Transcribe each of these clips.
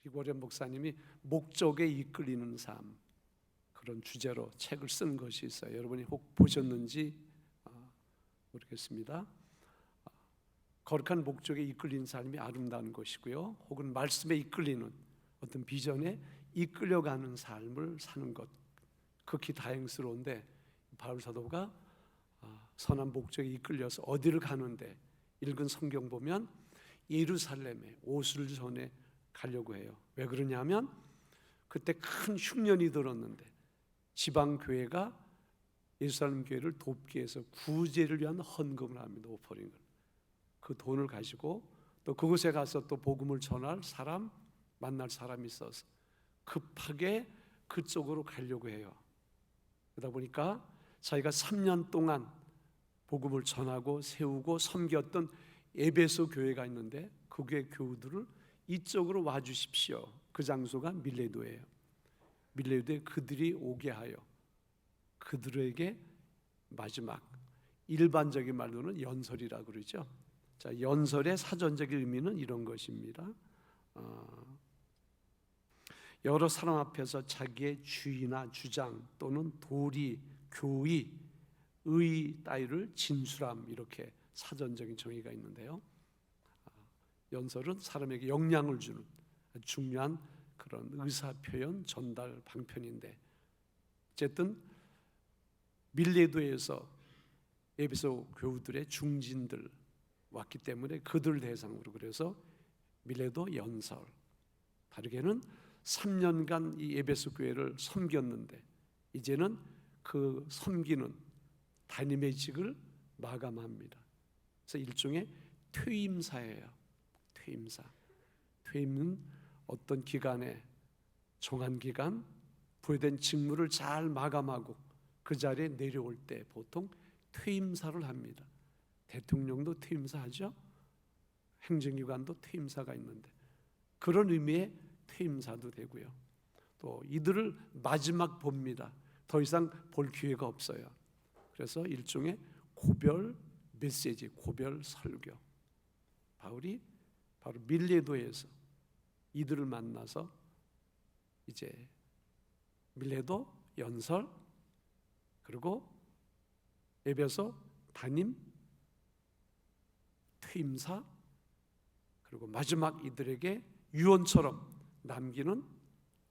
리고렌 목사님이 목적에 이끌리는 삶, 그런 주제로 책을 쓴 것이 있어요. 여러분이 혹 보셨는지 모르겠습니다. 거룩한 목적에 이끌리는 삶이 아름다운 것이고요, 혹은 말씀에 이끌리는 어떤 비전에 이끌려가는 삶을 사는 것, 극히 다행스러운데 바울 사도가 선한 목적에 이끌려서 어디를 가는데, 읽은 성경 보면 예루살렘에 오순절 전에 가려고 해요. 왜 그러냐면 그때 큰 흉년이 들었는데 지방교회가 예루살렘 교회를 돕기 위해서 구제를 위한 헌금을 합니다. 오퍼링을. 그 돈을 가지고 또 그곳에 가서 또 복음을 전할 사람, 만날 사람이 있어서 급하게 그쪽으로 가려고 해요. 그러다 보니까 자기가 3년 동안 복음을 전하고 세우고 섬겼던 에베소 교회가 있는데 그 교회 교우들을 이쪽으로 와주십시오. 그 장소가 밀레도예요. 밀레도에 그들이 오게 하여 그들에게 마지막, 일반적인 말로는 연설이라고 그러죠. 자, 연설의 사전적인 의미는 이런 것입니다. 여러 사람 앞에서 자기의 주의나 주장 또는 도리, 교의, 의 따위를 진술함, 이렇게 사전적인 정의가 있는데요, 연설은 사람에게 영향을 주는 중요한 그런 의사표현, 전달 방편인데, 어쨌든 밀레도에서 에베소 교우들의 중진들 왔기 때문에 그들 대상으로, 그래서 밀레도 연설. 다르게는 3년간 이 에베소 교회를 섬겼는데 이제는 그 섬기는 담임의 직을 마감합니다. 그래서 일종의 퇴임사예요. 퇴임사. 퇴임은 어떤 기간에, 정한 기간 부여된 직무를 잘 마감하고 그 자리에 내려올 때 보통 퇴임사를 합니다. 대통령도 퇴임사하죠. 행정기관도 퇴임사가 있는데 그런 의미의 퇴임사도 되고요. 또 이들을 마지막 봅니다. 더 이상 볼 기회가 없어요. 그래서 일종의 고별 메시지, 고별 설교. 바울이 바로 밀레도에서 이들을 만나서 이제 밀레도 연설, 그리고 에베소 담임, 퇴임사, 그리고 마지막 이들에게 유언처럼 남기는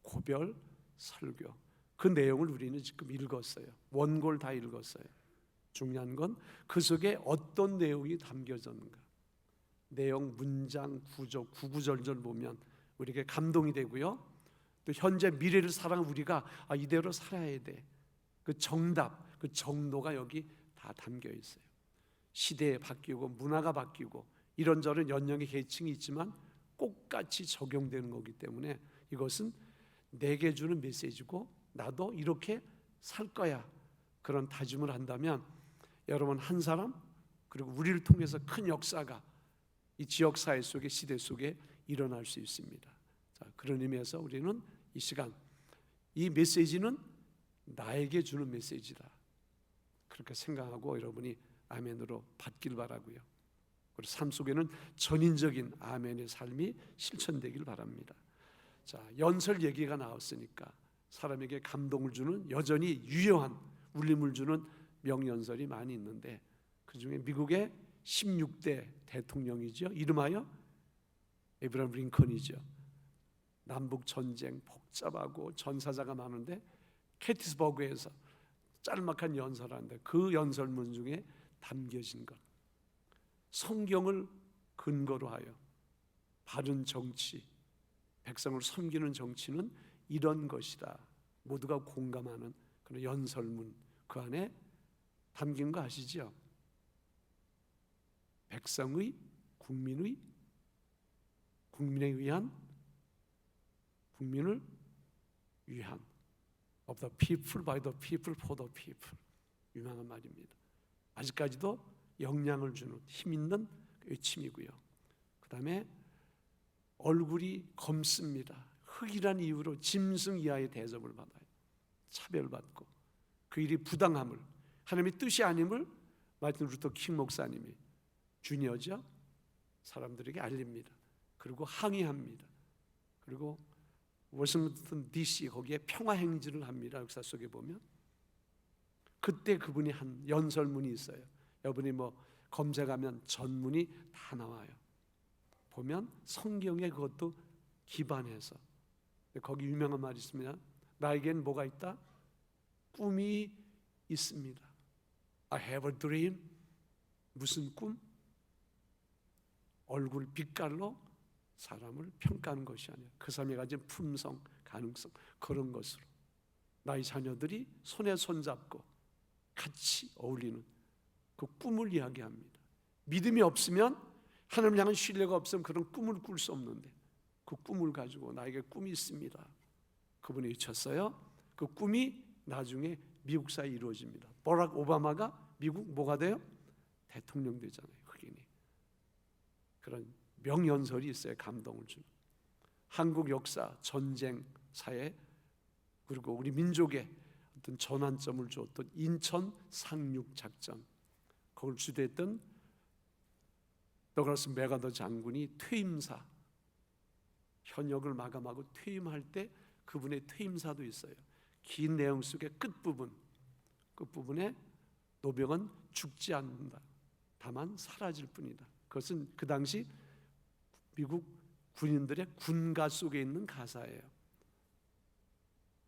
고별 설교. 그 내용을 우리는 지금 읽었어요. 원고를 다 읽었어요. 중요한 건 그 속에 어떤 내용이 담겨졌는가. 내용, 문장, 구조, 구구절절 보면 우리에게 감동이 되고요, 또 현재 미래를 살아가는 우리가 이대로 살아야 돼, 그 정답, 그 정도가 여기 다 담겨 있어요. 시대에 바뀌고 문화가 바뀌고 이런저런 연령의 계층이 있지만 똑같이 적용되는 거기 때문에 이것은 내게 주는 메시지고 나도 이렇게 살 거야, 그런 다짐을 한다면 여러분 한 사람, 그리고 우리를 통해서 큰 역사가 이 지역사회 속에, 시대 속에 일어날 수 있습니다. 자, 그런 의미에서 우리는 이 시간, 이 메시지는 나에게 주는 메시지다, 그렇게 생각하고 여러분이 아멘으로 받길 바라고요. 그리고 삶 속에는 전인적인 아멘의 삶이 실천되길 바랍니다. 자, 연설 얘기가 나왔으니까 사람에게 감동을 주는, 여전히 유효한 울림을 주는 명연설이 많이 있는데 그 중에 미국의 16대 대통령이죠. 이름하여 에브라임 링컨이죠. 남북 전쟁 복잡하고 전사자가 많은데 게티스버그에서 짤막한 연설하는데 그 연설문 중에 담겨진 것, 성경을 근거로 하여 바른 정치, 백성을 섬기는 정치는 이런 것이다, 모두가 공감하는 그런 연설문, 그 안에 담긴 거 아시죠? 백성의, 국민에 의한, 국민을 위한, of the people, by the people, for the people. 유명한 말입니다. 아직까지도 영향을 주는 힘 있는 외침이고요. 그 다음에 얼굴이 검습니다. 흑이란 이유로 짐승 이하의 대접을 받아요. 차별받고 그 일이 부당함을, 하나님의 뜻이 아님을 마틴 루터 킹 목사님이 주니어죠, 사람들에게 알립니다. 그리고 항의합니다. 그리고 워싱턴 DC 거기에 평화 행진을 합니다. 역사 속에 보면 그때 그분이 한 연설문이 있어요. 여러분이 뭐 검색하면 전문이 다 나와요. 보면 성경에 그것도 기반해서 거기 유명한 말이 있습니다. 나에겐 뭐가 있다? 꿈이 있습니다. I have a dream. 무슨 꿈? 얼굴 빛깔로 사람을 평가하는 것이 아니야. 그 사람이 가진 품성, 가능성 그런 것으로 나의 자녀들이 손에 손잡고 같이 어울리는 그 꿈을 이야기합니다. 믿음이 없으면, 하나님을 향한 신뢰가 없으면 그런 꿈을 꿀 수 없는데 그 꿈을 가지고 나에게 꿈이 있습니다. 그분이 외쳤어요. 그 꿈이 나중에 미국사에 이루어집니다. 버락 오바마가 미국 뭐가 돼요? 대통령 되잖아요. 흑인이. 그런 명연설이 있어요. 감동을 주는. 한국 역사, 전쟁 사회, 그리고 우리 민족의 어떤 전환점을 주었던 인천 상륙 작전, 그걸 주도했던 더글라스 맥아더 장군이 퇴임사, 현역을 마감하고 퇴임할 때 그분의 퇴임사도 있어요. 긴 내용 속의 끝부분에 노병은 죽지 않는다. 다만 사라질 뿐이다. 그것은 그 당시 미국 군인들의 군가 속에 있는 가사예요.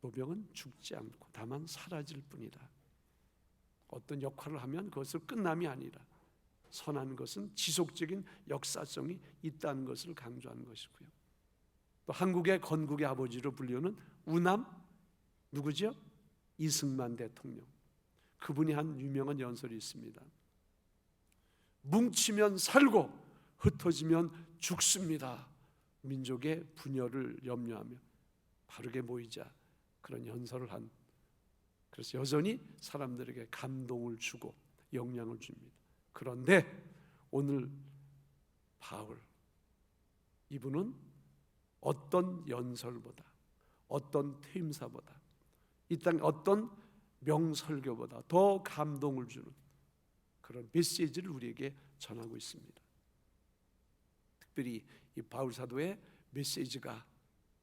노병은 죽지 않고 다만 사라질 뿐이다. 어떤 역할을 하면 그것을 끝남이 아니라 선한 것은 지속적인 역사성이 있다는 것을 강조하는 것이고요. 또 한국의 건국의 아버지로 불리우는 우남 누구죠? 이승만 대통령. 그분이 한 유명한 연설이 있습니다. 뭉치면 살고 흩어지면 죽습니다. 민족의 분열을 염려하며 바르게 모이자, 그런 연설을 한, 그래서 여전히 사람들에게 감동을 주고 영향을 줍니다. 그런데 오늘 바울, 이분은 어떤 연설보다, 어떤 퇴임사보다, 이 땅 어떤 명설교보다 더 감동을 주는 그런 메시지를 우리에게 전하고 있습니다. 특별히 이 바울 사도의 메시지가,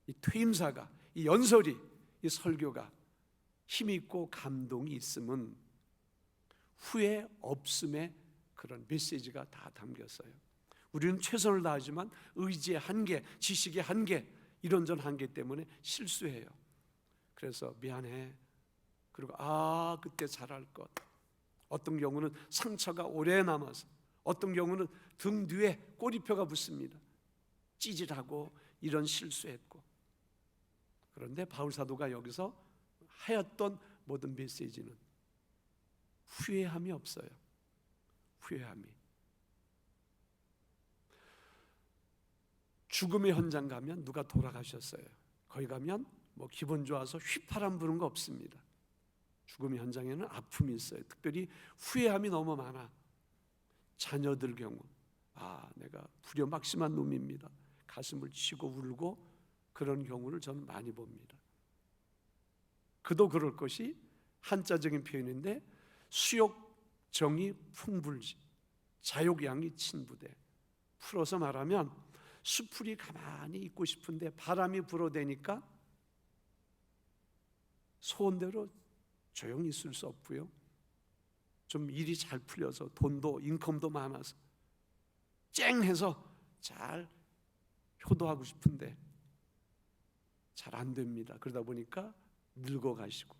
이 퇴임사가, 이 연설이, 이 설교가 힘이 있고 감동이 있음은 후회 없음의 그런 메시지가 다 담겼어요. 우리는 최선을 다하지만 의지의 한계, 지식의 한계, 이런저런 한계 때문에 실수해요. 그래서 미안해. 그리고 그때 잘할 것. 어떤 경우는 상처가 오래 남아서, 어떤 경우는 등 뒤에 꼬리표가 붙습니다. 찌질하고 이런 실수했고. 그런데 바울 사도가 여기서 하였던 모든 메시지는 후회함이 없어요. 후회함이. 죽음의 현장 가면 누가 돌아가셨어요. 거기 가면 뭐 기분 좋아서 휘파람 부는 거 없습니다. 죽음의 현장에는 아픔이 있어요. 특별히 후회함이 너무 많아. 자녀들 경우, 내가 부려막심한 놈입니다. 가슴을 치고 울고 그런 경우를 저는 많이 봅니다. 그도 그럴 것이 한자적인 표현인데, 수욕정이 풍불지, 자욕양이 친부대. 풀어서 말하면 수풀이 가만히 있고 싶은데 바람이 불어대니까 소원대로 조용히 있을 수 없고요. 좀 일이 잘 풀려서 돈도 인컴도 많아서 쨍해서 잘 효도하고 싶은데 잘 안 됩니다. 그러다 보니까 늙어가시고,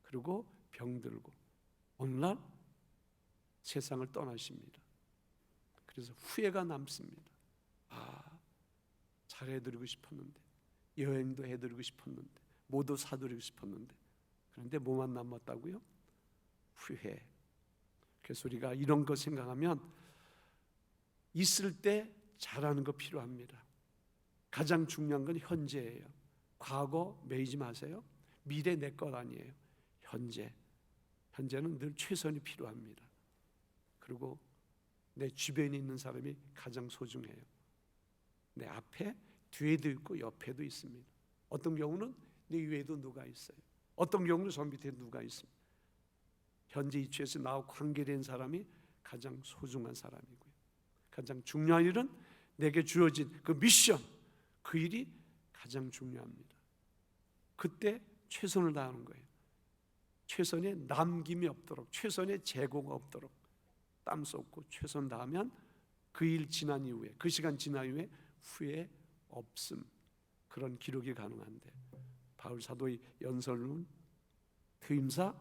그리고 병들고 어느 날 세상을 떠나십니다. 그래서 후회가 남습니다. 잘 해드리고 싶었는데, 여행도 해드리고 싶었는데, 모두 사드리고 싶었는데, 그런데 뭐만 남았다고요? 후회. 그래서 우리가 이런 거 생각하면 있을 때 잘하는 거 필요합니다. 가장 중요한 건 현재예요. 과거 매이지 마세요. 미래 내 것 아니에요. 현재는 늘 최선이 필요합니다. 그리고 내 주변에 있는 사람이 가장 소중해요. 내 앞에, 뒤에도 있고 옆에도 있습니다. 어떤 경우는 내 위에도 누가 있어요. 어떤 경우는 저 밑에 누가 있습니다. 현재 이치에서 나와 관계된 사람이 가장 소중한 사람이고요. 가장 중요한 일은 내게 주어진 그 미션, 그 일이 가장 중요합니다. 그때 최선을 다하는 거예요. 최선의 남김이 없도록, 최선의 재고가 없도록 땀 쏟고 최선 다하면 그 일 지난 이후에, 그 시간 지난 이후에 후회 없음, 그런 기록이 가능한데, 바울 사도의 연설문, 퇴임사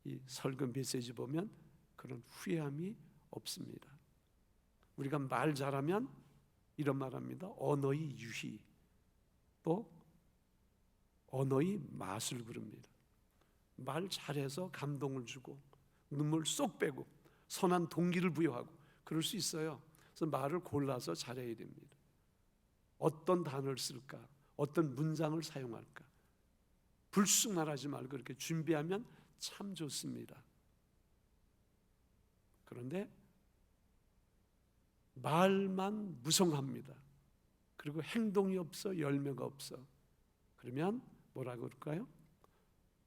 이 설교 메시지 보면 그런 후회함이 없습니다. 우리가 말 잘하면 이런 말합니다. 언어의 유희, 또 언어의 맛을 부릅니다. 말 잘해서 감동을 주고 눈물 쏙 빼고 선한 동기를 부여하고 그럴 수 있어요. 그래서 말을 골라서 잘해야 됩니다. 어떤 단어를 쓸까? 어떤 문장을 사용할까? 불쑥 말하지 말고 그렇게 준비하면 참 좋습니다. 그런데 말만 무성합니다. 그리고 행동이 없어, 열매가 없어. 그러면 뭐라고 그럴까요?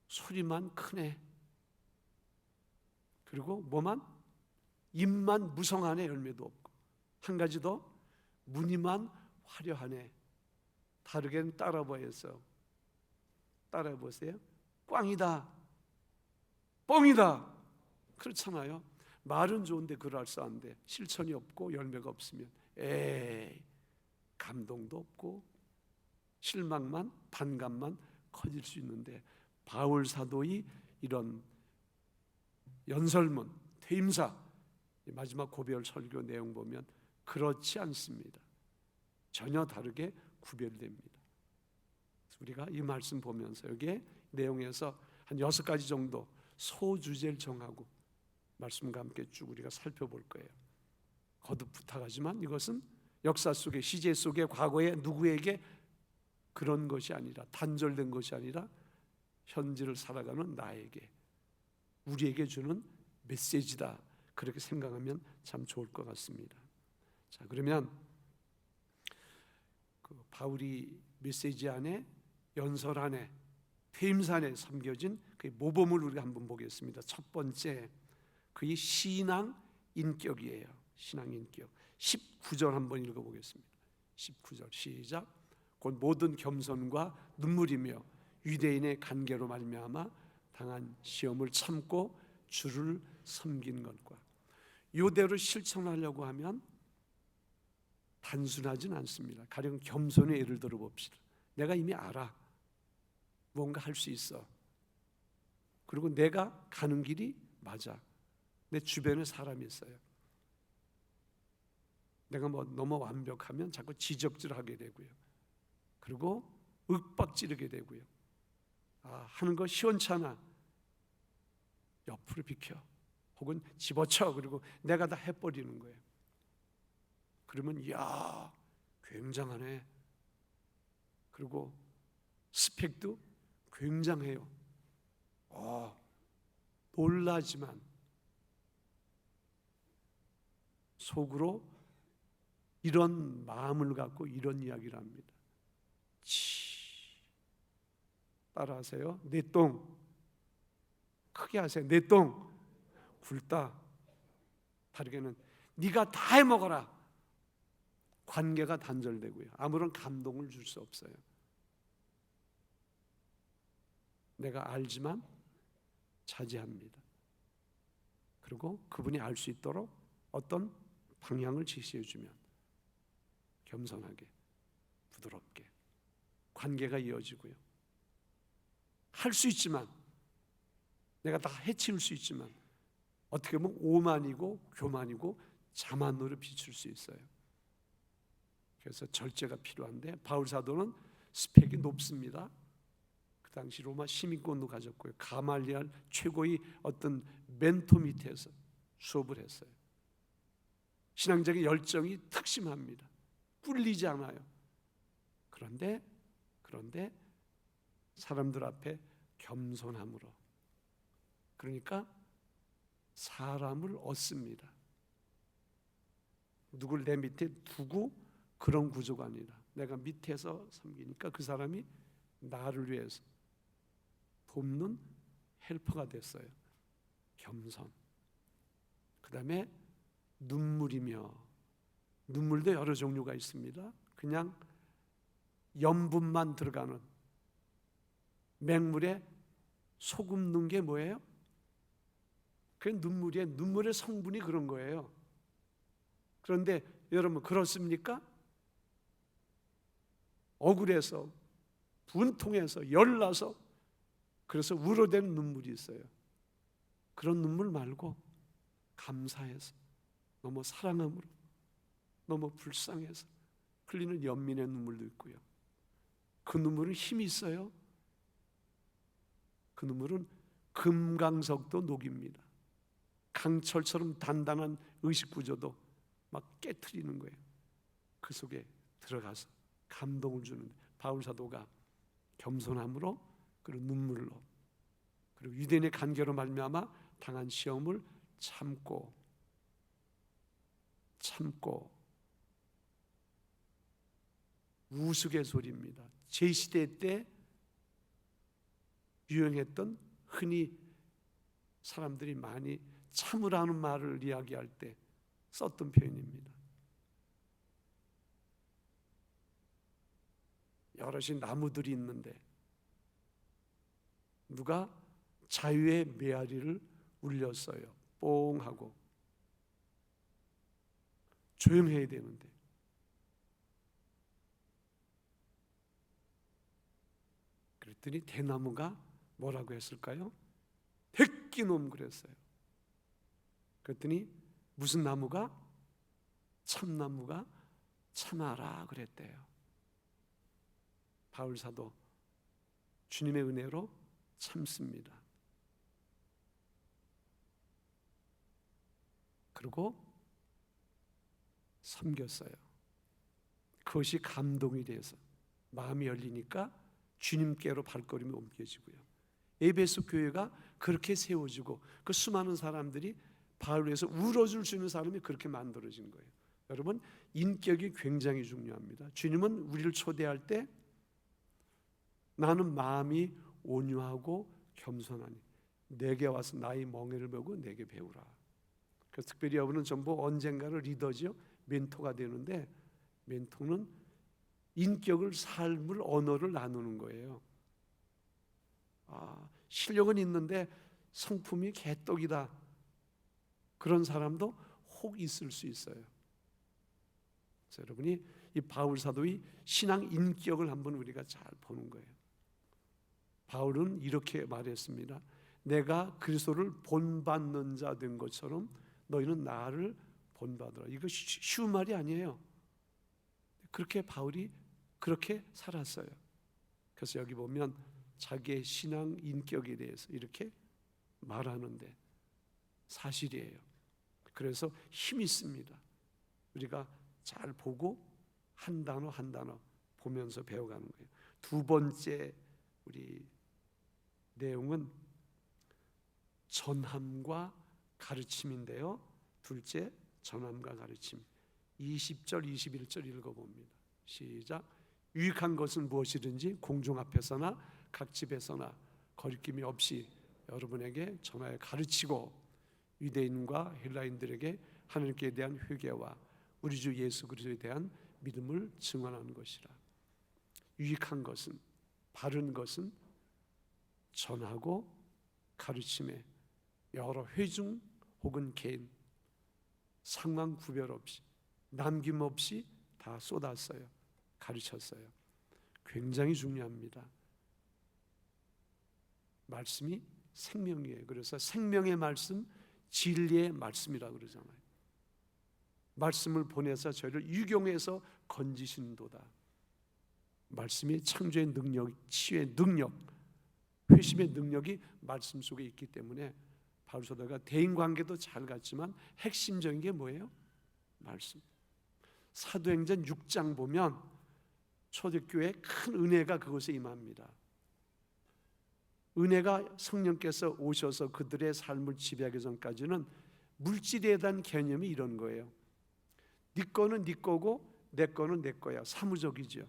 소리만 크네. 그리고 뭐만? 입만 무성하네, 열매도 없고. 한 가지 더, 무늬만 화려하네. 다르게는 따라보여서 따라해보세요. 꽝이다, 뻥이다. 그렇잖아요. 말은 좋은데 그럴싸한데 실천이 없고 열매가 없으면 에이, 감동도 없고 실망만, 반감만 커질 수 있는데, 바울 사도의 이런 연설문, 퇴임사, 마지막 고별 설교 내용 보면 그렇지 않습니다. 전혀 다르게 구별됩니다. 우리가 이 말씀 보면서 여기에 내용에서 한 6가지 정도 소주제를 정하고 말씀과 함께 쭉 우리가 살펴볼 거예요. 거듭 부탁하지만 이것은 역사 속에, 시제 속에, 과거에 누구에게 그런 것이 아니라, 단절된 것이 아니라 현재를 살아가는 나에게, 우리에게 주는 메시지다, 그렇게 생각하면 참 좋을 것 같습니다. 자, 그러면 그 바울이 메시지 안에, 연설 안에, 퇴임사 안에 섬겨진 그 모범을 우리가 한번 보겠습니다. 첫 번째, 그의 신앙 인격이에요. 신앙 인격. 19절 한번 읽어보겠습니다. 19절 시작. 곧 모든 겸손과 눈물이며 유대인의 간계로 말미암아 당한 시험을 참고 주를 섬긴 것과, 이대로 실천하려고 하면 단순하진 않습니다. 가령 겸손의 예를 들어 봅시다. 내가 이미 알아, 뭔가 할 수 있어. 그리고 내가 가는 길이 맞아. 내 주변에 사람이 있어요. 내가 뭐 너무 완벽하면 자꾸 지적질하게 되고요. 그리고 윽박지르게 되고요. 하는 거 시원찮아, 옆으로 비켜, 혹은 집어쳐. 그리고 내가 다 해버리는 거예요. 그러면 이야, 굉장하네. 그리고 스펙도 굉장해요. 놀라지만 속으로 이런 마음을 갖고 이런 이야기를 합니다. 따라하세요. 내 똥, 크게 하세요. 내 똥 굵다. 다르게는 네가 다 해먹어라. 관계가 단절되고요. 아무런 감동을 줄 수 없어요. 내가 알지만 자제합니다. 그리고 그분이 알 수 있도록 어떤 방향을 제시해주면 겸손하게, 부드럽게 관계가 이어지고요. 할 수 있지만, 내가 다 해치울 수 있지만, 어떻게 보면 오만이고 교만이고 자만으로 비출 수 있어요. 그래서 절제가 필요한데, 바울 사도는 스펙이 높습니다. 그 당시 로마 시민권도 가졌고요. 가말리알 최고의 어떤 멘토 밑에서 수업을 했어요. 신앙적인 열정이 특심합니다. 꿀리지 않아요. 그런데 사람들 앞에 겸손함으로, 그러니까 사람을 얻습니다. 누굴 내 밑에 두고 그런 구조가 아니라, 내가 밑에서 섬기니까 그 사람이 나를 위해서 돕는 헬퍼가 됐어요. 겸손. 그 다음에 눈물이며, 눈물도 여러 종류가 있습니다. 그냥 염분만 들어가는 맹물에 소금 넣은 게 뭐예요? 그게 눈물이에요. 눈물의 성분이 그런 거예요. 그런데 여러분 그렇습니까? 억울해서, 분통해서, 열나서, 그래서 우러대는 눈물이 있어요. 그런 눈물 말고 감사해서, 너무 사랑함으로, 너무 불쌍해서 흘리는 연민의 눈물도 있고요. 그 눈물은 힘이 있어요. 그 눈물은 금강석도 녹입니다. 강철처럼 단단한 의식 구조도 막 깨트리는 거예요. 그 속에 들어가서 감동을 주는 바울 사도가 겸손함으로, 그리고 눈물로, 그리고 유대인의 간계로 말미암아 당한 시험을 참고 우스갯소리입니다. 제 시대 때 유행했던, 흔히 사람들이 많이 참으라는 말을 이야기할 때 썼던 표현입니다. 여럿이 나무들이 있는데 누가 자유의 메아리를 울렸어요. 뽕 하고. 조용해야 되는데 그랬더니 대나무가 뭐라고 했을까요? 백기놈 그랬어요. 그랬더니 무슨 나무가? 참나무가 참아라 그랬대요. 바울 사도 주님의 은혜로 참습니다. 그리고 섬겼어요. 그것이 감동이 돼서 마음이 열리니까 주님께로 발걸음이 옮겨지고요. 에베소 교회가 그렇게 세워지고 그 수많은 사람들이 바울을 위해서 울어줄 수 있는 사람이 그렇게 만들어진 거예요. 여러분, 인격이 굉장히 중요합니다. 주님은 우리를 초대할 때 나는 마음이 온유하고 겸손하니 내게 와서 나의 멍에를 메고 내게 배우라. 그래서 특별히 여러분은 전부 언젠가는 리더죠. 멘토가 되는데, 멘토는 인격을, 삶을, 언어를 나누는 거예요. 실력은 있는데 성품이 개떡이다, 그런 사람도 혹 있을 수 있어요. 그래서 여러분이 이 바울 사도의 신앙 인격을 한번 우리가 잘 보는 거예요. 바울은 이렇게 말했습니다. 내가 그리스도를 본받는 자 된 것처럼 너희는 나를 본받으라. 이거 쉬운 말이 아니에요. 그렇게 바울이 그렇게 살았어요. 그래서 여기 보면 자기의 신앙 인격에 대해서 이렇게 말하는데 사실이에요. 그래서 힘이 있습니다. 우리가 잘 보고 한 단어 한 단어 보면서 배워가는 거예요. 두 번째 우리 내용은 전함과 가르침인데요. 둘째, 전함과 가르침. 20절 21절 읽어봅니다. 시작. 유익한 것은 무엇이든지 공중 앞에서나 각 집에서나 거리낌이 없이 여러분에게 전하여 가르치고 유대인과 헬라인들에게 하나님께 대한 회개와 우리 주 예수 그리스도에 대한 믿음을 증언하는 것이라. 유익한 것은, 바른 것은 전하고 가르침에 여러 회중 혹은 개인 상황 구별 없이 남김없이 다 쏟았어요. 가르쳤어요. 굉장히 중요합니다. 말씀이 생명이에요. 그래서 생명의 말씀, 진리의 말씀이라고 그러잖아요. 말씀을 보내서 저희를 유경에서 건지신도다. 말씀이 창조의 능력, 치유의 능력, 회심의 능력이 말씀 속에 있기 때문에 바울 사도가 대인관계도 잘 갔지만 핵심적인 게 뭐예요? 말씀. 사도행전 6장 보면 초대교회에 큰 은혜가 그곳에 임합니다. 은혜가 성령께서 오셔서 그들의 삶을 지배하기 전까지는 물질에 대한 개념이 이런 거예요. 네 거는 네 거고 내 거는 내 거야. 사무적이죠.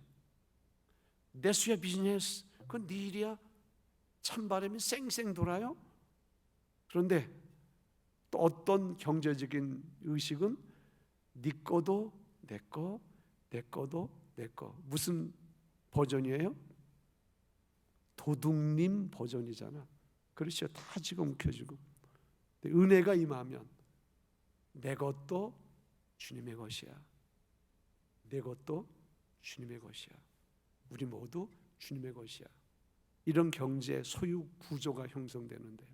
내수야 비즈니스, 그건 네 일이야. 찬바람이 쌩쌩 돌아요. 그런데 또 어떤 경제적인 의식은 네 거도 내 거, 내 거도 내 거. 무슨 버전이에요? 도둑님 버전이잖아. 그렇죠. 다 지금 움켜쥐고. 은혜가 임하면 내 것도 주님의 것이야. 내 것도 주님의 것이야. 우리 모두 주님의 것이야. 이런 경제 소유 구조가 형성되는데,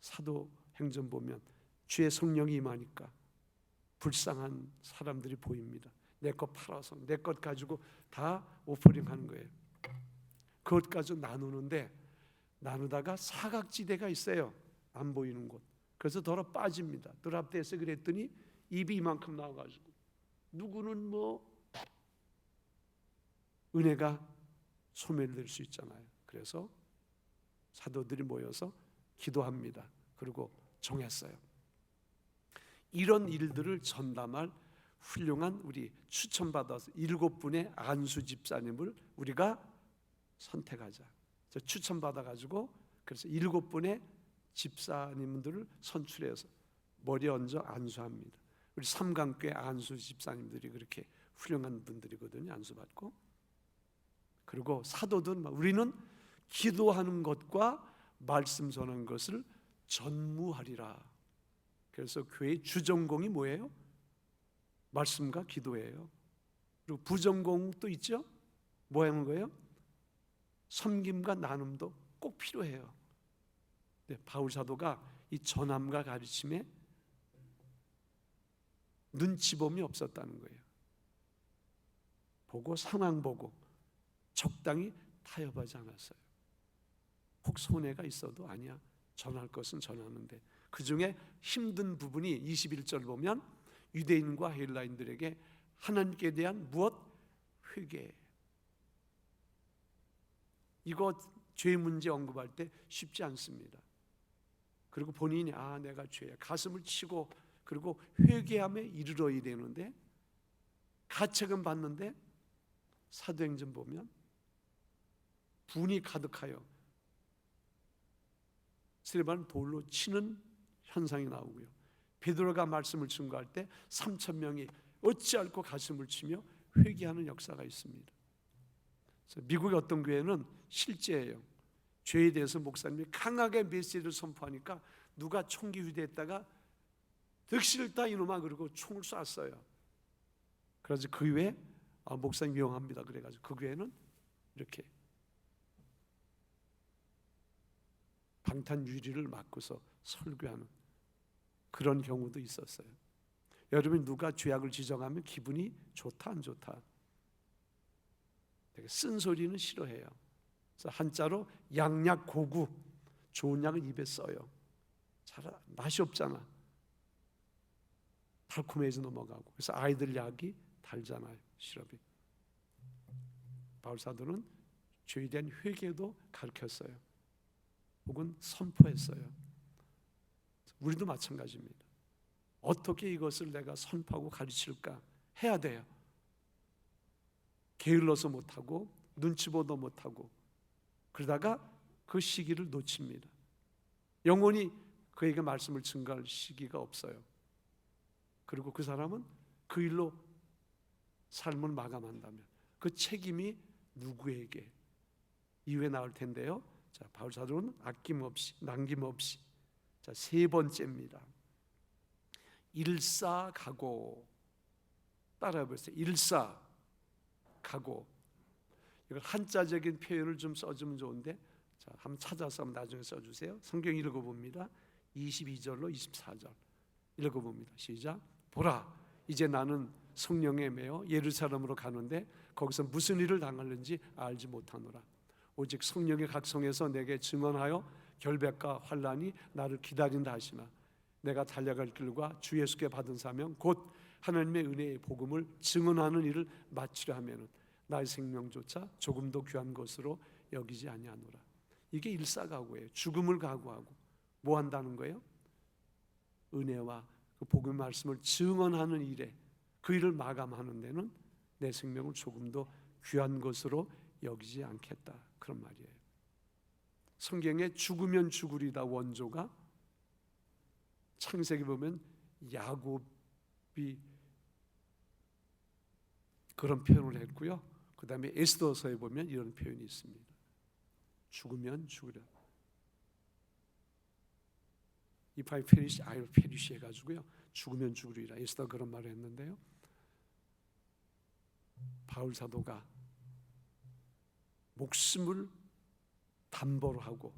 사도행전 보면 주의 성령이 임하니까 불쌍한 사람들이 보입니다. 내 것 팔아서 내 것 가지고 다 오퍼링하는 거예요. 그것 가지고 나누는데, 나누다가 사각지대가 있어요. 안 보이는 곳. 그래서 더러 빠집니다. 드랍돼서 그랬더니 입이 이만큼 나와가지고, 누구는 뭐 은혜가 소멸될 수 있잖아요. 그래서 사도들이 모여서 기도합니다. 그리고 정했어요. 이런 일들을 전담할 훌륭한, 우리 추천받아서 7분의 안수 집사님을 우리가 선택하자. 추천받아가지고 그래서 7분의 집사님들을 선출해서 머리에 얹어 안수합니다. 우리 삼강교회 안수 집사님들이 그렇게 훌륭한 분들이거든요. 안수받고. 그리고 사도들은 우리는 기도하는 것과 말씀 전하는 것을 전무하리라. 그래서 교회의 주전공이 뭐예요? 말씀과 기도예요. 그리고 부전공도 있죠? 뭐 하는 거예요? 섬김과 나눔도 꼭 필요해요. 네, 바울 사도가 이 전함과 가르침에 눈치봄이 없었다는 거예요. 보고 상황 보고 적당히 타협하지 않았어요. 혹 손해가 있어도 아니야, 전할 것은 전하는데, 그 중에 힘든 부분이 21절 보면 유대인과 헬라인들에게 하나님께 대한 무엇? 회개. 이거 죄 문제 언급할 때 쉽지 않습니다. 그리고 본인이 내가 죄야 가슴을 치고 그리고 회개함에 이르러야 되는데, 가책은 받는데 사도행전 보면 분이 가득하여 스데반을 돌로 치는 현상이 나오고요. 베드로가 말씀을 증거할 때 3,000명이 어찌할꼬 가슴을 치며 회개하는 역사가 있습니다. 그래서 미국의 어떤 교회는 실제예요. 죄에 대해서 목사님이 강하게 메시지를 선포하니까 누가 총기 휴대했다가 득실다 이놈아 그러고 총을 쐈어요. 그래서 그 교회 목사님 위험합니다 그래가지고 그 교회는 이렇게 방탄 유리를 맞고서 설교하는 그런 경우도 있었어요. 여러분, 누가 죄악을 지적하면 기분이 좋다 안 좋다? 되게 쓴소리는 싫어해요. 그래서 한자로 양약 고구, 좋은 약을 입에 써요. 잘 맛이 없잖아. 달콤해서 넘어가고. 그래서 아이들 약이 달잖아요, 시럽이. 바울 사도는 죄에 대한 회개도 가르쳤어요. 혹은 선포했어요. 우리도 마찬가지입니다. 어떻게 이것을 내가 선포하고 가르칠까 해야 돼요. 게을러서 못하고 눈치 보도 못하고 그러다가 그 시기를 놓칩니다. 영원히 그에게 말씀을 증거할 시기가 없어요. 그리고 그 사람은 그 일로 삶을 마감한다면 그 책임이 누구에게 이후에 나올 텐데요. 자, 바울 사도는 아낌없이 남김없이. 자, 세 번째입니다. 일사가고. 따라해 보세요. 일사가고. 이걸 한자적인 표현을 좀 써주면 좋은데, 자, 한번 찾아서 나중에 써주세요. 성경 읽어봅니다. 22절로 24절 읽어봅니다. 시작. 보라, 이제 나는 성령에 매여 예루살렘으로 가는데 거기서 무슨 일을 당하는지 알지 못하노라. 오직 성령의 각성에서 내게 증언하여 결백과 환난이 나를 기다린다 하시나 내가 달려갈 길과 주 예수께 받은 사명 곧 하나님의 은혜의 복음을 증언하는 일을 마치려 하면은 나의 생명조차 조금도 귀한 것으로 여기지 아니하노라. 이게 일사각오예요. 죽음을 각오하고 뭐 한다는 거예요? 은혜와 그 복음의 말씀을 증언하는 일에, 그 일을 마감하는 데는 내 생명을 조금도 귀한 것으로 여기지 않겠다, 그런 말이에요. 성경에 죽으면 죽으리다 원조가 창세기 보면 야곱이 그런 표현을 했고요. 그 다음에 에스더서에 보면 이런 표현이 있습니다. 죽으면 죽으라. If I perish, I will perish 해가지고요. 죽으면 죽으리라. 에스더 그런 말을 했는데요. 바울 사도가 목숨을 담보로 하고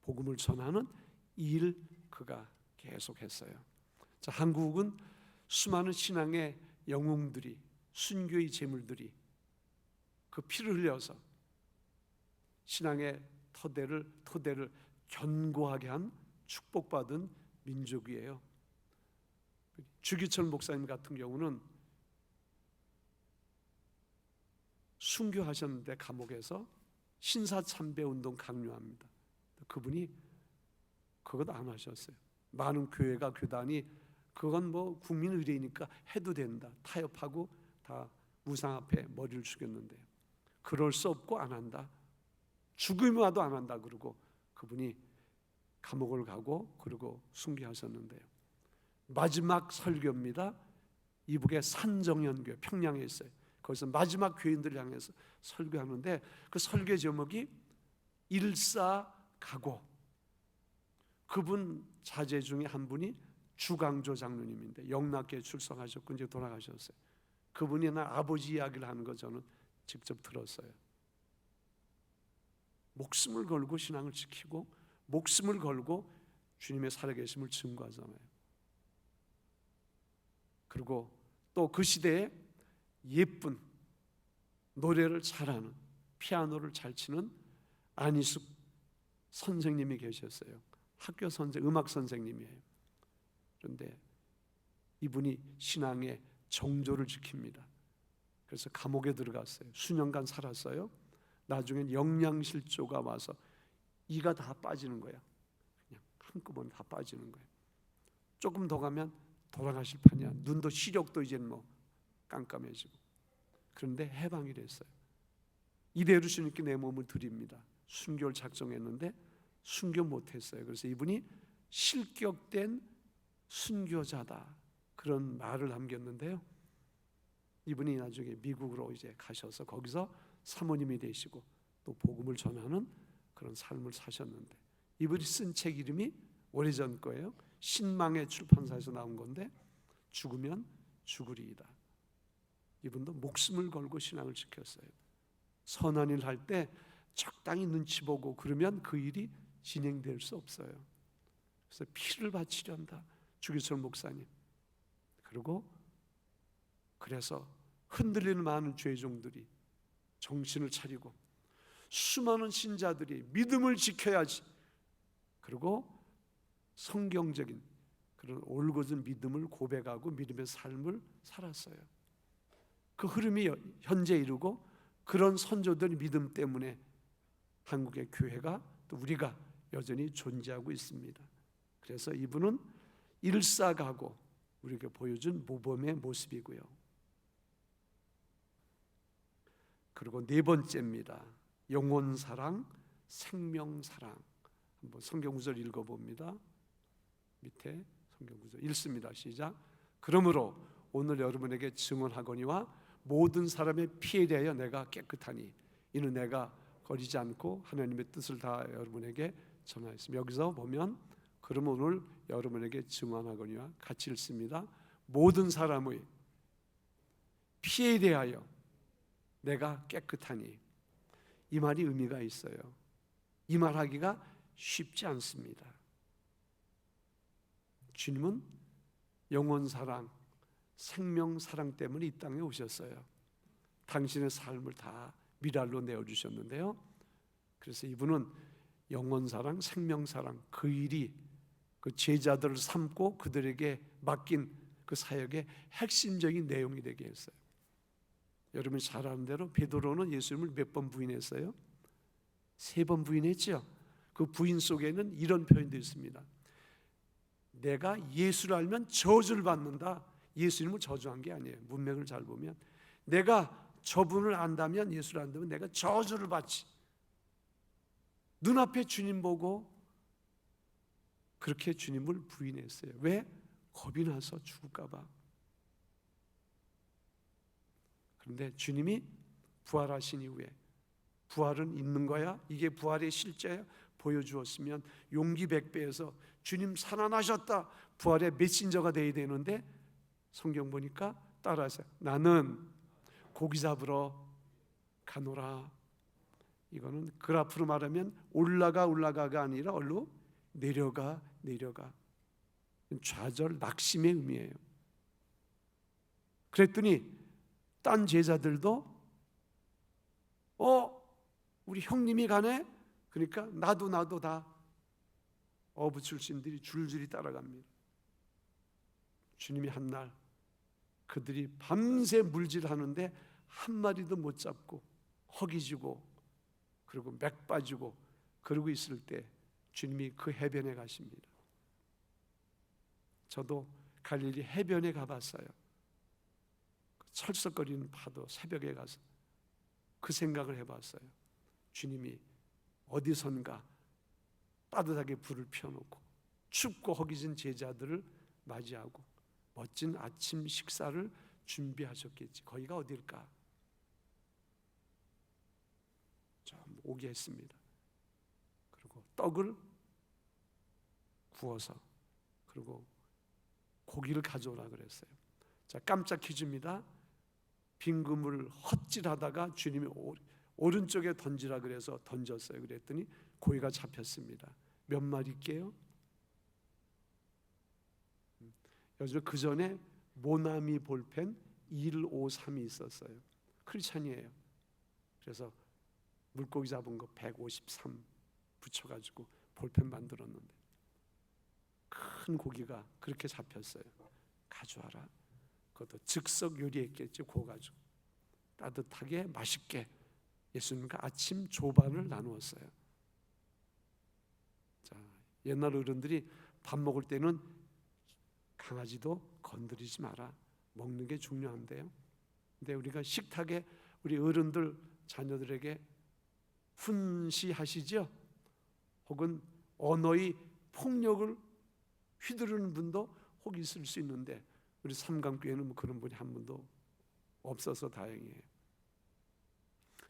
복음을 전하는 이 일 그가 계속했어요. 자, 한국은 수많은 신앙의 영웅들이, 순교의 제물들이 그 피를 흘려서 신앙의 토대를 견고하게 한 축복받은 민족이에요. 주기철 목사님 같은 경우는 순교하셨는데 감옥에서 신사참배운동 강요합니다. 그분이 그것 안 하셨어요. 많은 교회가 교단이 그건 뭐 국민 의례니까 해도 된다, 타협하고 다 우상 앞에 머리를 숙였는데 그럴 수 없고 안 한다, 죽음이 와도 안 한다 그러고 그분이 감옥을 가고 그리고 순교하셨는데요. 마지막 설교입니다. 이북의 산정연교회 평양에 있어요. 거기서 마지막 교인들을 향해서 설교하는데 그 설교 제목이 일사각오. 그분 자제 중에 한 분이 주강조 장로님인데 영락교에 출석하셨고 이제 돌아가셨어요. 그분이 나 아버지 이야기를 하는 거 저는 직접 들었어요. 목숨을 걸고 신앙을 지키고 목숨을 걸고 주님의 살아계심을 증거하잖아요. 그리고 또 그 시대에 예쁜 노래를 잘하는, 피아노를 잘 치는 안희숙 선생님이 계셨어요. 학교 선생, 음악 선생님이에요. 그런데 이분이 신앙의 정조를 지킵니다. 그래서 감옥에 들어갔어요. 수년간 살았어요. 나중엔 영양실조가 와서 이가 다 빠지는 거야. 그냥 한꺼번에 다 빠지는 거예요. 조금 더 가면 돌아가실 판이야. 눈도 시력도 이제 뭐 깜깜해지고. 그런데 해방이 됐어요. 이대로 주님께 내 몸을 드립니다. 순교를 작정했는데 순교 못했어요. 그래서 이분이 실격된 순교자다 그런 말을 남겼는데요. 이분이 나중에 미국으로 이제 가셔서 거기서 사모님이 되시고 또 복음을 전하는 그런 삶을 사셨는데 이분이 쓴 책 이름이 오래전 거예요. 신망의 출판사에서 나온 건데 죽으면 죽으리이다. 이분도 목숨을 걸고 신앙을 지켰어요. 선한 일 할 때 적당히 눈치 보고 그러면 그 일이 진행될 수 없어요. 그래서 피를 바치련다 주기철 목사님. 그래서 흔들리는 많은 죄종들이 정신을 차리고 수많은 신자들이 믿음을 지켜야지. 그리고 성경적인 그런 올곧은 믿음을 고백하고 믿음의 삶을 살았어요. 그 흐름이 현재 이루고 그런 선조들의 믿음 때문에 한국의 교회가 또 우리가 여전히 존재하고 있습니다. 그래서 이분은 일사각오 우리에게 보여준 모범의 모습이고요. 그리고 네 번째입니다. 영혼사랑, 생명사랑. 한번 성경구절 읽어봅니다. 밑에 성경구절 읽습니다. 시작. 그러므로 오늘 여러분에게 증언하거니와 모든 사람의 피에 대하여 내가 깨끗하니 이는 내가 거리지 않고 하나님의 뜻을 다 여러분에게 전하였습니다. 여기서 보면 그러면 오늘 여러분에게 증언하거니와 같이 읽습니다. 모든 사람의 피에 대하여 내가 깨끗하니 이 말이 의미가 있어요. 이 말하기가 쉽지 않습니다. 주님은 영혼사랑, 생명사랑 때문에 이 땅에 오셨어요. 당신의 삶을 다 미랄로 내어주셨는데요. 그래서 이분은 영혼사랑, 생명사랑 그 일이 그 제자들을 삼고 그들에게 맡긴 그 사역의 핵심적인 내용이 되게 했어요. 여러분이 잘 아는 대로 베드로는 예수님을 몇 번 부인했어요? 3번 부인했죠. 그 부인 속에는 이런 표현도 있습니다. 내가 예수를 알면 저주를 받는다. 예수님을 저주한 게 아니에요. 문맥을 잘 보면 내가 저분을 안다면, 예수를 안다면 내가 저주를 받지. 눈앞에 주님 보고 그렇게 주님을 부인했어요. 왜? 겁이 나서 죽을까 봐. 그런데 주님이 부활하신 이후에 부활은 있는 거야? 이게 부활의 실제야? 보여주었으면 용기 100배에서 주님 살아나셨다, 부활의 메신저가 돼야 되는데 성경 보니까 따라하세요. 나는 고기 잡으러 가노라. 이거는 그래프로 말하면 올라가가 아니라 얼로 내려가. 좌절, 낙심의 의미예요. 그랬더니 딴 제자들도 우리 형님이 가네? 그러니까 나도 다 어부 출신들이 줄줄이 따라갑니다. 주님이 한 날 그들이 밤새 물질하는데 한 마리도 못 잡고 허기지고 그리고 맥 빠지고 그러고 있을 때 주님이 그 해변에 가십니다. 저도 갈릴리 해변에 가봤어요. 철썩거리는 파도, 새벽에 가서 그 생각을 해봤어요. 주님이 어디선가 따뜻하게 불을 피워놓고 춥고 허기진 제자들을 맞이하고 멋진 아침 식사를 준비하셨겠지. 거기가 어딜까? 좀 오게 했습니다. 그리고 떡을 구워서 그리고 고기를 가져오라 그랬어요. 자, 깜짝 퀴즈입니다. 빈 그물을 헛질하다가 주님이 오른쪽에 던지라 그래서 던졌어요. 그랬더니 고기가 잡혔습니다. 몇 마리일게요? 요즘 그 전에 모나미 볼펜 153이 있었어요. 크리스찬이에요. 그래서 물고기 잡은 거 153 붙여가지고 볼펜 만들었는데 큰 고기가 그렇게 잡혔어요. 가져와라. 그것도 즉석 요리했겠죠. 구워가지고 따뜻하게 맛있게 예수님과 아침 조반을 나누었어요. 자, 옛날 어른들이 밥 먹을 때는 강아지도 건드리지 마라. 먹는 게 중요한데요. 근데 우리가 식탁에 우리 어른들 자녀들에게 훈시하시죠? 혹은 언어의 폭력을 휘두르는 분도 혹 있을 수 있는데 우리 삼강교회는 뭐 그런 분이 한 분도 없어서 다행이에요.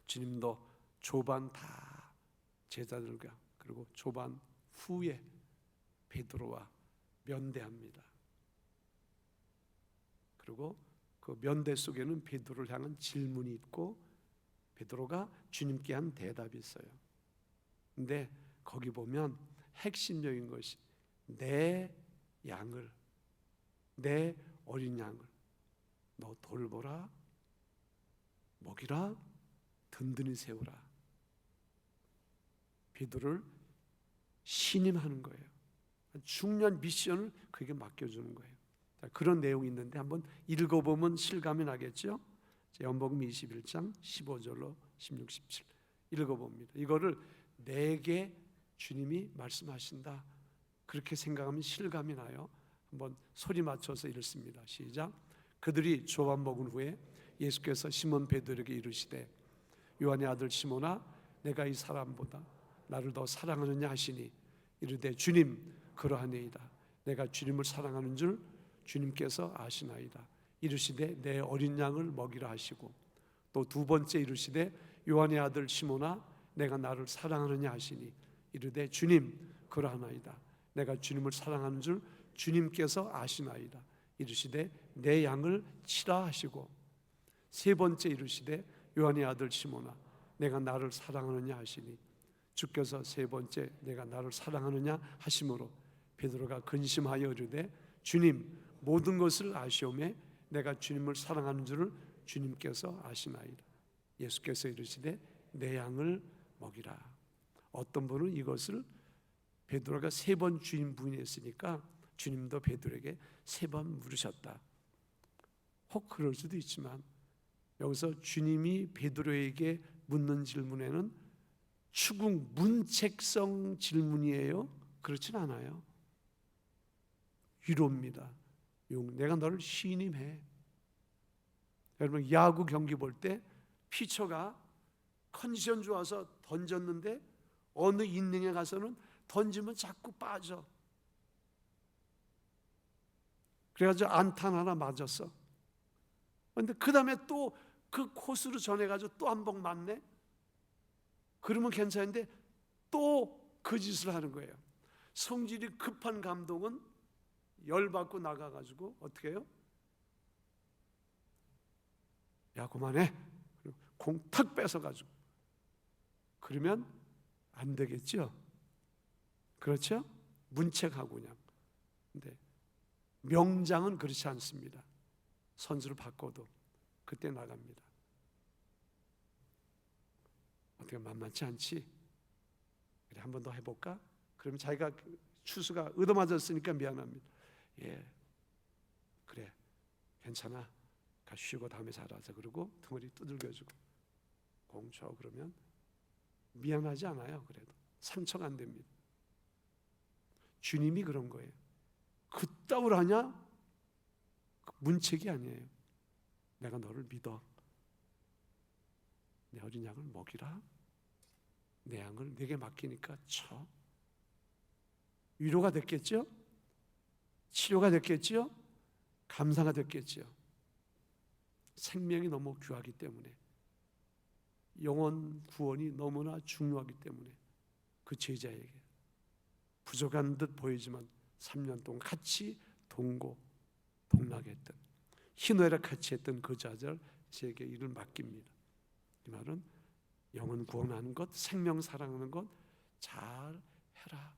주님도 조반 다 제자들과 그리고 조반 후에 베드로와 면대합니다. 그리고 그 면대 속에는 베드로를 향한 질문이 있고 베드로가 주님께 한 대답이 있어요. 근데 거기 보면 핵심적인 것이 내 양을, 내 어린 양을 너 돌보라, 먹이라, 든든히 세우라. 베드로를 신임하는 거예요. 중요한 미션을 그에게 맡겨주는 거예요. 자, 그런 내용이 있는데 한번 읽어보면 실감이 나겠죠? 요한복음 21장 15절로 16, 17 읽어봅니다. 이거를 내게 주님이 말씀하신다 그렇게 생각하면 실감이 나요. 한번 소리 맞춰서 읽습니다. 시작. 그들이 조반 먹은 후에 예수께서 시몬 베드로에게 이르시되 요한의 아들 시몬아 내가 이 사람보다 나를 더 사랑하느냐 하시니 이르되 주님 그러하니이다. 내가 주님을 사랑하는 줄 주님께서 아시나이다. 이르시되 내 어린 양을 먹이라 하시고 또 두 번째 이르시되 요한의 아들 시몬아 내가 나를 사랑하느냐 하시니 이르되 주님 그러하나이다. 내가 주님을 사랑하는 줄 주님께서 아시나이다. 이르시되 내 양을 치라 하시고 세 번째 이르시되 요한의 아들 시몬아 내가 나를 사랑하느냐 하시니 주께서 세 번째 내가 나를 사랑하느냐 하심으로 베드로가 근심하여 이르되 주님 모든 것을 아시오매 내가 주님을 사랑하는 줄을 주님께서 아시나이다. 예수께서 이르시되 내 양을 먹이라. 어떤 분은 이것을 베드로가 세 번 주님 부인했으니까 주님도 베드로에게 세 번 물으셨다. 혹 그럴 수도 있지만 여기서 주님이 베드로에게 묻는 질문에는 추궁 문책성 질문이에요? 그렇진 않아요. 위로입니다. 내가 너를 신임해. 여러분 야구 경기 볼 때 피처가 컨디션 좋아서 던졌는데 어느 이닝에 가서는 던지면 자꾸 빠져. 그래가지고 안타 하나 맞았어. 그런데 그 다음에 또 그 코스로 전해가지고 또 한 번 맞네? 그러면 괜찮은데 또 그 짓을 하는 거예요. 성질이 급한 감독은 열받고 나가가지고 어떻게 해요? 야 그만해. 공 탁 뺏어가지고. 그러면 안 되겠죠? 그렇죠? 문책하고 그냥. 근데 명장은 그렇지 않습니다. 선수를 바꿔도 그때 나갑니다. 어떻게 만만치 않지? 그래 한 번 더 해볼까? 그러면 자기가 추수가 얻어맞았으니까 미안합니다. 예, 그래 괜찮아. 가 쉬고 다음에 잘하자. 그러고 등허리 두들겨주고 공 쳐. 그러면 미안하지 않아요. 그래도 상처가 안 됩니다. 주님이 그런 거예요. 그따위로 하냐? 문책이 아니에요. 내가 너를 믿어. 내 어린 양을 먹이라. 내 양을 내게 맡기니까 쳐. 위로가 됐겠죠? 치료가 됐겠죠? 감사가 됐겠죠? 생명이 너무 귀하기 때문에, 영혼 구원이 너무나 중요하기 때문에 그 제자에게 부족한 듯 보이지만 3년 동안 같이 동고동락했던, 희노애락 같이 했던 그 자들 제게 일을 맡깁니다. 이 말은 영혼 구원하는 것, 생명 사랑하는 것 잘 해라.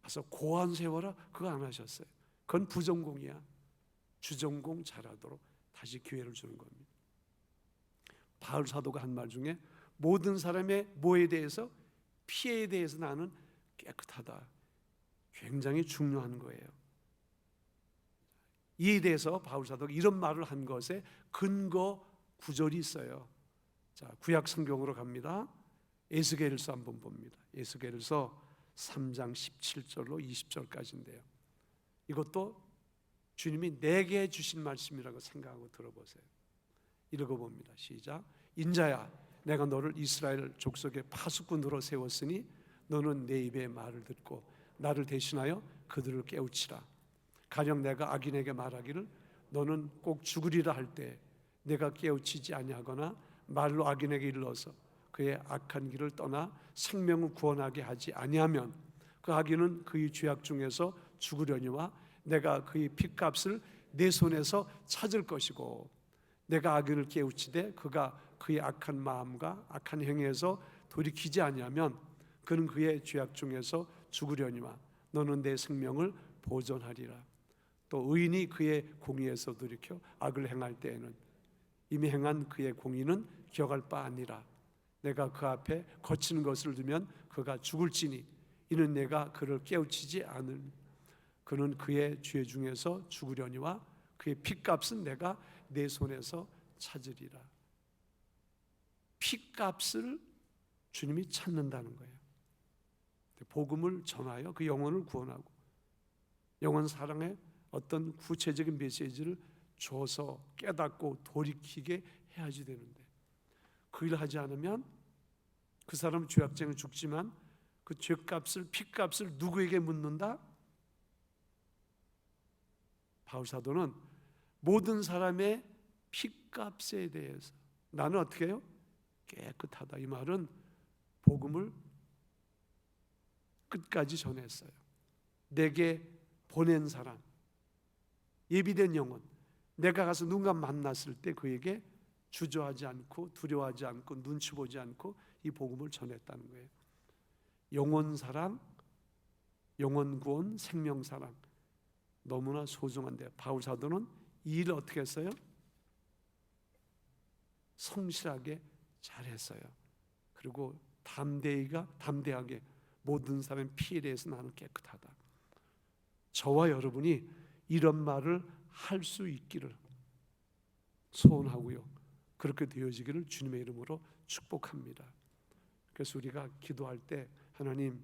그래서 고안 세워라 그거 안 하셨어요. 그건 부전공이야. 주전공 잘하도록 다시 기회를 주는 겁니다. 바울 사도가 한 말 중에 모든 사람의 뭐에 대해서? 피해에 대해서 나는 깨끗하다. 굉장히 중요한 거예요. 이에 대해서 바울 사도가 이런 말을 한 것에 근거 구절이 있어요. 자, 구약 성경으로 갑니다. 에스겔서 한번 봅니다. 에스겔서 3장 17절로 20절까지인데요. 이것도 주님이 내게 주신 말씀이라고 생각하고 들어보세요. 읽어봅니다. 시작. 인자야, 내가 너를 이스라엘 족속의 파수꾼으로 세웠으니 너는 내 입의 말을 듣고 나를 대신하여 그들을 깨우치라. 가령 내가 악인에게 말하기를 너는 꼭 죽으리라 할 때 내가 깨우치지 아니하거나 말로 악인에게 일러서 그의 악한 길을 떠나 생명을 구원하게 하지 아니하면 그 악인은 그의 죄악 중에서 죽으려니와 내가 그의 핏값을 내 손에서 찾을 것이고, 내가 악인을 깨우치되 그가 그의 악한 마음과 악한 행위에서 돌이키지 아니하면 그는 그의 죄악 중에서 죽으려니와 너는 내 생명을 보존하리라. 또 의인이 그의 공의에서 돌이켜 악을 행할 때에는 이미 행한 그의 공의는 기억할 바 아니라 내가 그 앞에 거치는 것을 두면 그가 죽을지니 이는 내가 그를 깨우치지 않을 그는 그의 죄 중에서 죽으려니와 그의 핏값은 내가 내 손에서 찾으리라. 핏값을 주님이 찾는다는 거예요. 복음을 전하여 그 영혼을 구원하고 영혼 사랑의 어떤 구체적인 메시지를 줘서 깨닫고 돌이키게 해야지 되는데, 그 일을 하지 않으면 그 사람은 죄악쟁이 죽지만 그 죄값을, 핏값을 누구에게 묻는다? 바울 사도는 모든 사람의 핏값에 대해서 나는 어떻게 해요? 깨끗하다. 이 말은 복음을 끝까지 전했어요. 내게 보낸 사람, 예비된 영혼, 내가 가서 누군가 만났을 때 그에게 주저하지 않고 두려워하지 않고 눈치 보지 않고 이 복음을 전했다는 거예요. 영혼 사랑, 영혼 구원, 생명 사랑 너무나 소중한데 바울 사도는 이 일을 어떻게 했어요? 성실하게 잘했어요. 그리고 담대하게 모든 사람의 피해에 대해서 나는 깨끗하다. 저와 여러분이 이런 말을 할 수 있기를 소원하고요, 그렇게 되어지기를 주님의 이름으로 축복합니다. 그래서 우리가 기도할 때 하나님,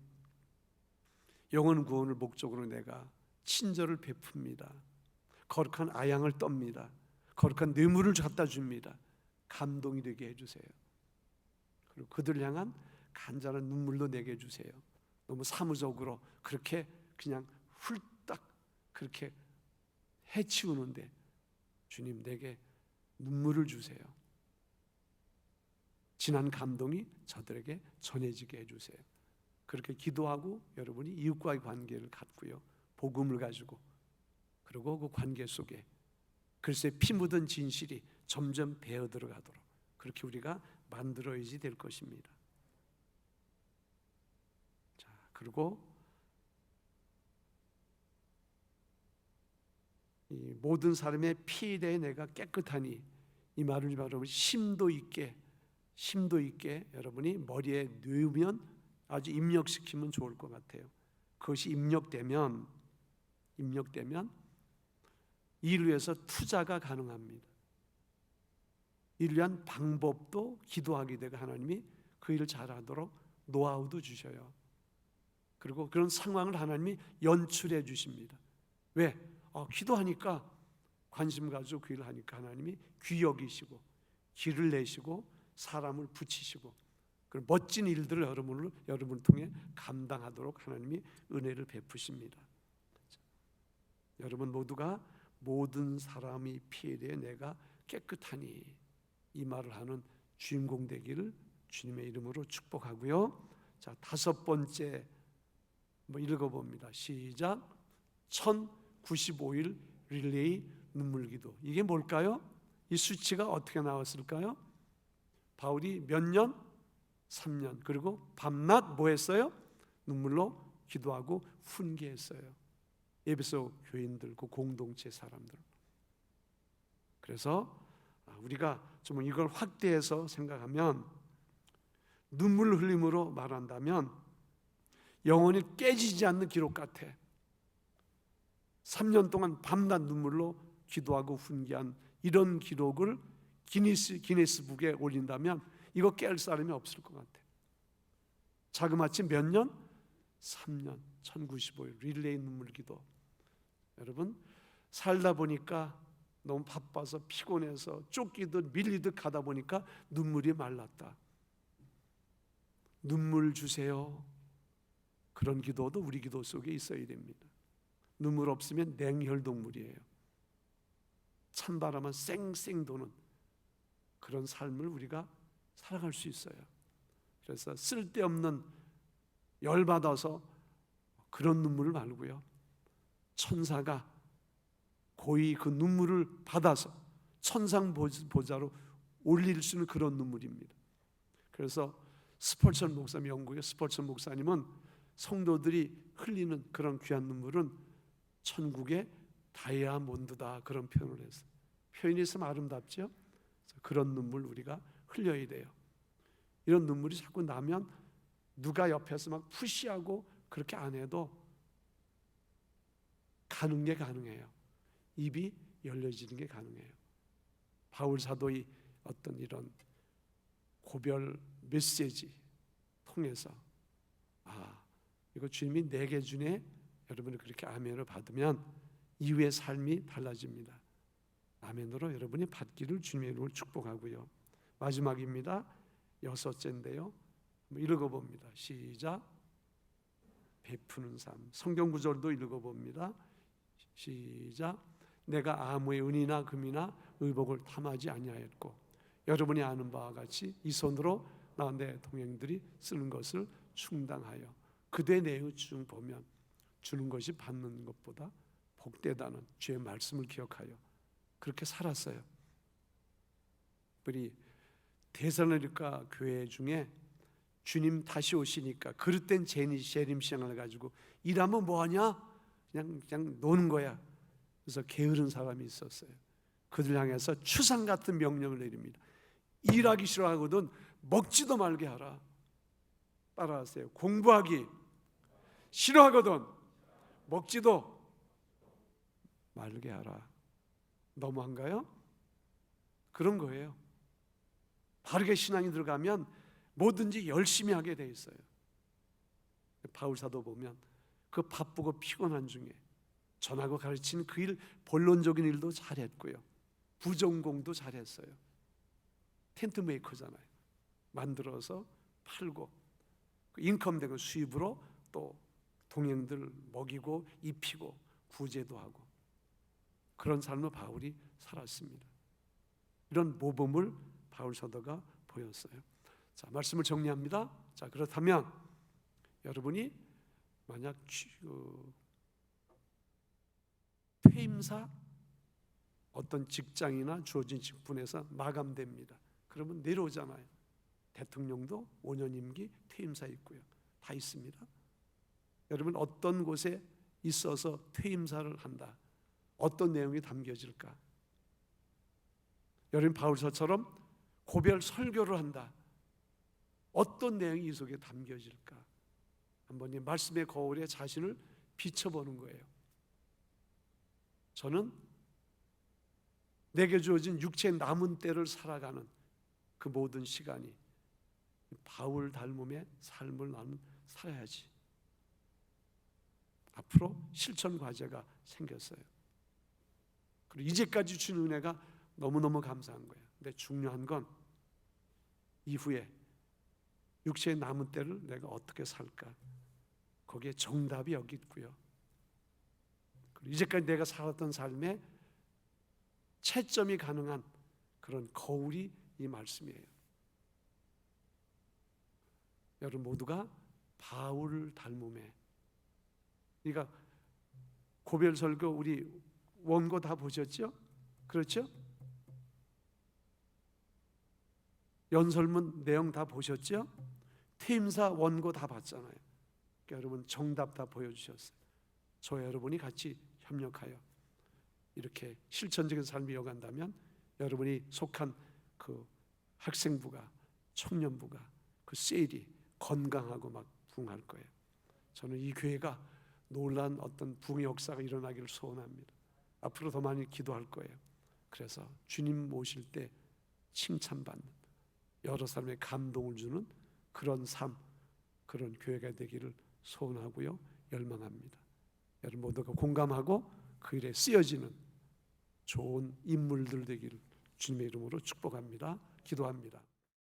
영혼 구원을 목적으로 내가 친절을 베풉니다. 거룩한 아양을 떱니다. 거룩한 뇌물을 갖다 줍니다. 감동이 되게 해주세요. 그리고 그들을 향한 간절한 눈물도 내게 해주세요. 너무 사무적으로 그렇게 그냥 훌딱 그렇게 해치우는데 주님, 내게 눈물을 주세요. 지난 감동이 저들에게 전해지게 해주세요. 그렇게 기도하고 여러분이 이웃과의 관계를 갖고요, 복음을 가지고, 그리고 그 관계 속에 글쎄 피 묻은 진실이 점점 배어 들어가도록 그렇게 우리가 만들어야지 될 것입니다. 자, 그리고 이 모든 사람의 피에 대해 내가 깨끗하니, 이 말을 여러분 심도 있게 여러분이 머리에 넣으면, 아주 입력시키면 좋을 것 같아요. 그것이 입력되면 이를 위해서 투자가 가능합니다. 이를 위한 방법도 기도하게 되고 하나님이 그 일을 잘하도록 노하우도 주셔요. 그리고 그런 상황을 하나님이 연출해 주십니다. 왜? 기도하니까, 관심 가지고 그 일을 하니까 하나님이 귀 여기시고 길을 내시고 사람을 붙이시고 그런 멋진 일들을 여러분을 통해 감당하도록 하나님이 은혜를 베푸십니다. 여러분 모두가 모든 사람이 피에 대해 내가 깨끗하니, 이 말을 하는 주인공 되기를 주님의 이름으로 축복하고요. 자, 5번째 읽어봅니다. 시작. 1095일 릴레이 눈물기도. 이게 뭘까요? 이 수치가 어떻게 나왔을까요? 바울이 몇 년? 3년. 그리고 밤낮 뭐 했어요? 눈물로 기도하고 훈계했어요. 에베소 교인들, 그 공동체 사람들. 그래서 우리가 좀 이걸 확대해서 생각하면, 눈물 흘림으로 말한다면 영혼이 깨지지 않는 기록 같아. 3년 동안 밤낮 눈물로 기도하고 훈계한 이런 기록을 기네스북에 올린다면 이거 깰 사람이 없을 것 같아. 자그마치 몇 년? 3년. 1095일 릴레이 눈물기도. 여러분, 살다 보니까 너무 바빠서 피곤해서 쫓기듯 밀리듯 가다 보니까 눈물이 말랐다. 눈물 주세요. 그런 기도도 우리 기도 속에 있어야 됩니다. 눈물 없으면 냉혈동물이에요. 찬바람은 쌩쌩 도는 그런 삶을 우리가 살아갈 수 있어요. 그래서 쓸데없는 열받아서 그런 눈물을 말고요, 천사가 고이 그 눈물을 받아서 천상 보좌로 올릴 수 있는 그런 눈물입니다. 그래서 스펄전 목사님, 영국의 스펄전 목사님은 성도들이 흘리는 그런 귀한 눈물은 천국의 다이아몬드다, 그런 표현을 했어요. 표현이 있으면 아름답죠. 그런 눈물 우리가 흘려야 돼요. 이런 눈물이 자꾸 나면 누가 옆에서 막 푸시하고 그렇게 안 해도 가는 게 가능해요. 입이 열려지는 게 가능해요. 바울 사도의 어떤 이런 고별 메시지 통해서 이거 주님이 내게 주네, 여러분이 그렇게 아멘을 받으면 이후의 삶이 달라집니다. 아멘으로 여러분이 받기를 주님의 이름으로 축복하고요. 마지막입니다. 6째인데요. 읽어봅니다. 시작. 베푸는 삶. 성경 구절도 읽어봅니다. 시작. 내가 아무의 은이나 금이나 의복을 탐하지 아니하였고, 여러분이 아는 바와 같이 이 손으로 나 내 동행들이 쓰는 것을 충당하여, 그대 내의 중 보면 주는 것이 받는 것보다 복되다는 주의 말씀을 기억하여 그렇게 살았어요. 우리 데살로니가 교회 중에 주님 다시 오시니까 그릇된 재림시장을 가지고 일하면 뭐하냐? 그냥 노는 거야. 그래서 게으른 사람이 있었어요. 그들 향해서 추상 같은 명령을 내립니다. 일하기 싫어하거든 먹지도 말게 하라. 따라하세요. 공부하기 싫어하거든 먹지도 말게 하라. 너무한가요? 그런 거예요. 바르게 신앙이 들어가면 뭐든지 열심히 하게 돼 있어요. 바울 사도 보면 그 바쁘고 피곤한 중에 전하고 가르치는 그 일, 본론적인 일도 잘했고요, 부전공도 잘했어요. 텐트 메이커잖아요. 만들어서 팔고 그 인컴 된 수입으로 또 동행들 먹이고 입히고 구제도 하고. 그런 삶을 바울이 살았습니다. 이런 모범을 바울 사도가 보였어요. 자, 말씀을 정리합니다. 자, 그렇다면 여러분이 만약 퇴임사 어떤 직장이나 주어진 직분에서 마감됩니다. 그러면 내려오잖아요. 대통령도 5년 임기 퇴임사 있고요. 다 있습니다. 여러분 어떤 곳에 있어서 퇴임사를 한다. 어떤 내용이 담겨질까? 여러분 바울서처럼 고별 설교를 한다. 어떤 내용이 이 속에 담겨질까? 한번 이 말씀의 거울에 자신을 비춰보는 거예요. 저는 내게 주어진 육체의 남은 때를 살아가는 그 모든 시간이 바울 닮음의 삶을 나는 살아야지. 앞으로 실천 과제가 생겼어요. 그리고 이제까지 준 은혜가 너무너무 감사한 거예요. 근데 중요한 건 이후에 육체의 남은 때를 내가 어떻게 살까? 거기에 정답이 여기 있고요. 그리고 이제까지 내가 살았던 삶에 채점이 가능한 그런 거울이 이 말씀이에요. 여러분 모두가 바울 닮음에, 그러니까 고별 설교 우리 원고 다 보셨죠? 그렇죠? 연설문 내용 다 보셨죠? 퇴임사 원고 다 봤잖아요. 그러니까 여러분 정답 다 보여주셨어요. 저와 여러분이 같이 협력하여 이렇게 실천적인 삶을 이어간다면 여러분이 속한 그 학생부가, 청년부가, 그 셀이 건강하고 막 부흥할 거예요. 저는 이 교회가 놀라운 어떤 부흥의 역사가 일어나기를 소원합니다. 앞으로 더 많이 기도할 거예요. 그래서 주님 모실 때 칭찬받는, 여러 사람의 감동을 주는 그런 삶, 그런 교회가 되기를 소원하고요, 열망합니다. 여러분 모두가 공감하고 그 일에 쓰여지는 좋은 인물들 되기를 주님의 이름으로 축복합니다. 기도합니다.